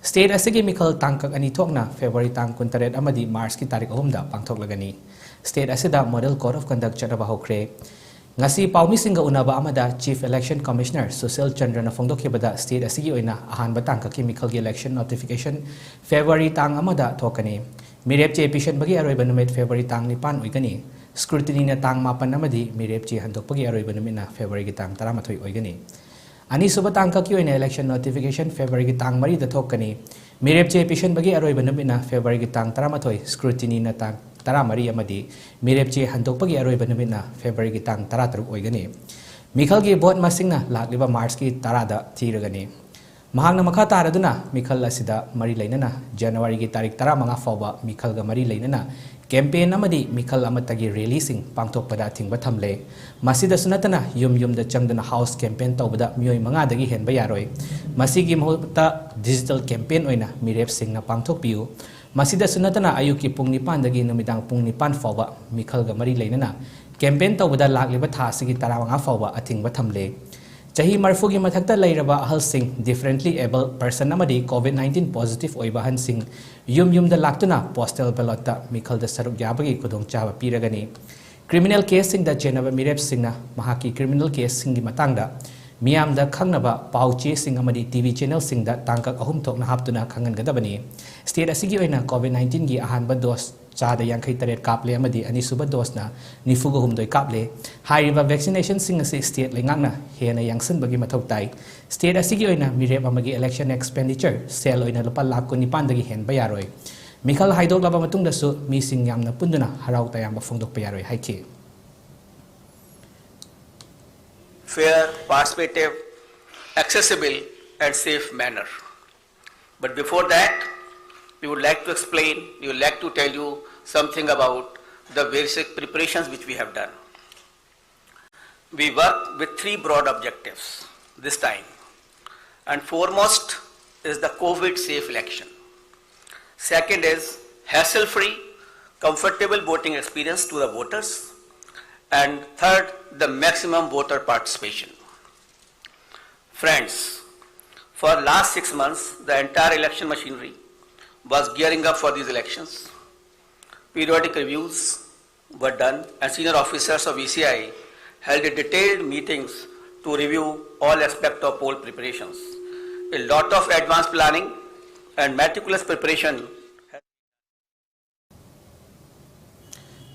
State Ashigi Meekhal Tangkak ani Thokna Febraury Tang kuntaret Amadi March ki tarik 3 da Pangthoklagani. State asida Model Code of Conduct Chatnaba Houkhre. Ngasi paumi singa unaba amada Chief Election Commissioner Social Chandra na phongdokhibada State asigi oina ahanba Tangkak ki Meekhal gi election notification Febraury Tang amada thokani. Mirep che epission bagi aroiba numit Febraury Tang nipan oigani. Scrutiny na tang mapan amadi mirep che handokpagi aroiba numit na Febraury gi tang 13 oigani. Ani suba Tangkak ki oina election notification Febraury gi tang 3 da thokani. Mirep che epission bagi aroiba numit na Febraury gi tang 13 scrutiny na tang 13 amadi mirep che handokpagi aroiba numit na Febraury gi tang 13 oigani. Meekhal gi vote masing na lakliba March ki 10 da thiragani. Mahangna makha taraduna Meekhal asida mari lainana January gi tarik 15 fawba Meekhal ga mari lainana campaign amadi Meekhal amatagi releasing pangthokpada thingba thamle masida sunatana yum da changdana house campaign tawbada mioi manga dagi henba yaroi masigi mahota digital campaign oina mirep singna pangthokpiu masida sunatana ayuki pung 9 dagi numidang pung 9 fawba Meekhal ga mari lainana campaign tawbada lakliba tha sigi 15 fawba athingba thamle Chahi marfugi mathakta lairaba ahal sing differently able person amadi COVID-19 positive oibahan sing yum da laktuna postal ballot ta Meekhal da saruk yabagi kudong chaba piragani criminal case sing da Chatnaba mirep sing na mahaki criminal case sing gi matangda miyam da khangnaba pauche sing amadi TV channel sing da Tangkak ahum thokna haptuna khangan gadabani state asigi oina COVID-19 gi ahanba dose Chada yang kai taret kaple amadi ani suba dose na nifuga humdoi kaple hairiba vaccination sing asi state lengangna hena yangsen bagi mathau tai state asigi oina mirep amagi election expenditure sel oina lupa lakh 9 dagi hen bayaroi Meekhal haidok laba matung da su mi sing yamna punduna harau tayang ba phongdok bayaroi haiki fair, participative, accessible and safe manner. But before that, we would like to explain, we would like to tell you something about the basic preparations which we have done. We work with 3 broad objectives this time, and foremost is the COVID-safe election. Second is hassle-free, comfortable voting experience to the voters, and third, the maximum voter participation. Friends, for last 6 months, the entire election machinery was gearing up for these elections. Periodic reviews were done and senior officers of ECI held detailed meetings to review all aspects of poll preparations. A lot of advanced planning and meticulous preparation.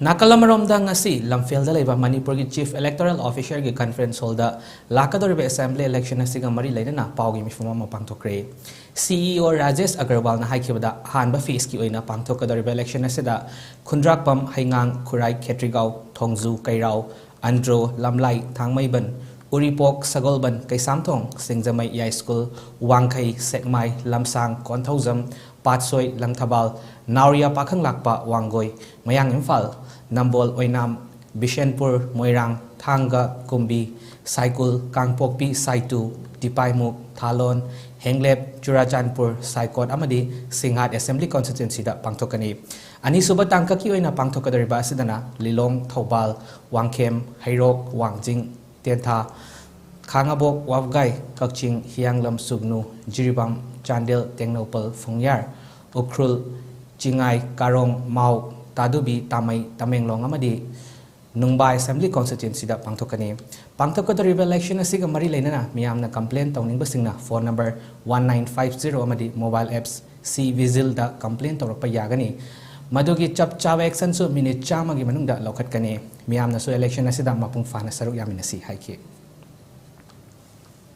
Nakalamarom da ngasi lamfel da leba Manipur gi Chief Electoral Officer gi conference hall da lakadoribe assembly election asiga mari lainana pawgi mifuma ma pangthokre CEO Rajesh Agarwal na haikibada hanba phase ki oina pangthokadoribe election asida khundrakpam haingang khurai khetrigau thongju kairau andro lamlai thangmaiban uripok sagolban kaisamthong singjamai ya school wangkhai sekmai lamsang konthaujam patsoi langthabal nauria pakhang lakpa wangoi mayang imphal Nambol Oinam, Bishenpur, Moirang, Thanga, Kumbi, Saikul, Kangpokpi, Saitu, Dipaimuk, Thalon, Henglep, Churachandpur, Saikot, Amadi, Singhat Assembly Constituency da Pangthoklagani. Ani suba Tangkak ki oina pangthokadariba asidana Lilong, Thobal, Wangkhem, Hairok, Wangjing, Tentha, Khangabok, Wavgai, Kakching, Hianglam, Subnu, Jiribam, Chandel, Tengnopal, Phongyar, Ukhrul, Chingai, Karong, Mau, Tadubi, Tamai, Tamenglong amadi Nungbai Assembly Constituency da Pangthoklagani. Pangthokadoriba election asiga mari lainana miyamna complaint tawning basingna phone number 1950 amadi mobile apps C Vigil da complaint tawrapa yagani. Madugi chap chawa action su minute chama gi manungda lokhatkani. Miyamna su election asida mapung fana saruk yaminasi haiki.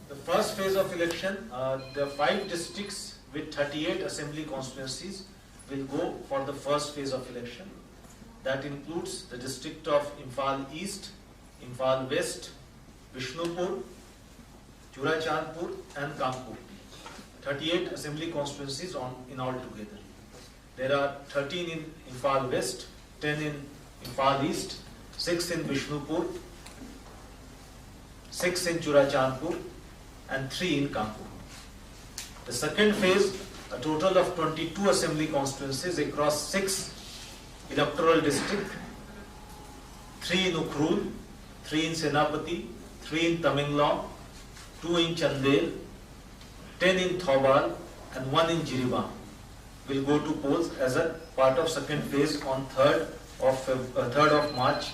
The first phase of election, the 5 districts with 38 assembly constituencies will go for the first phase of election. That includes the district of Imphal East, Imphal West, Vishnupur, Churachandpur and Kangpokpi. 38 assembly constituencies in all together. There are 13 in Imphal West, 10 in Imphal East, 6 in Vishnupur, 6 in Churachandpur and 3 in Kangpokpi. The second phase, a total of 22 assembly constituencies across 6 electoral districts, 3 in Houkhre, 3 in Senapati, 3 in Tamenglong, 2 in Chandel, 10 in Thobal and 1 in Jiribam will go to polls as a part of second phase on 3rd of March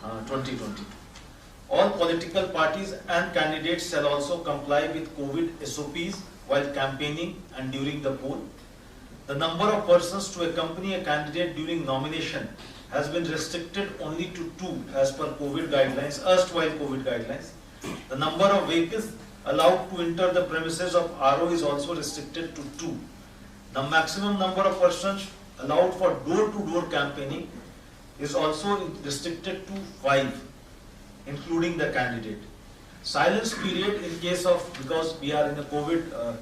2022. All political parties and candidates shall also comply with COVID SOPs while campaigning and during the poll. The number of persons to accompany a candidate during nomination has been restricted only to 2 as per COVID guidelines, erstwhile COVID guidelines. The number of vehicles allowed to enter the premises of RO is also restricted to 2. The maximum number of persons allowed for door-to-door campaigning is also restricted to 5, including the candidate. Silence period in case of, because we are in a COVID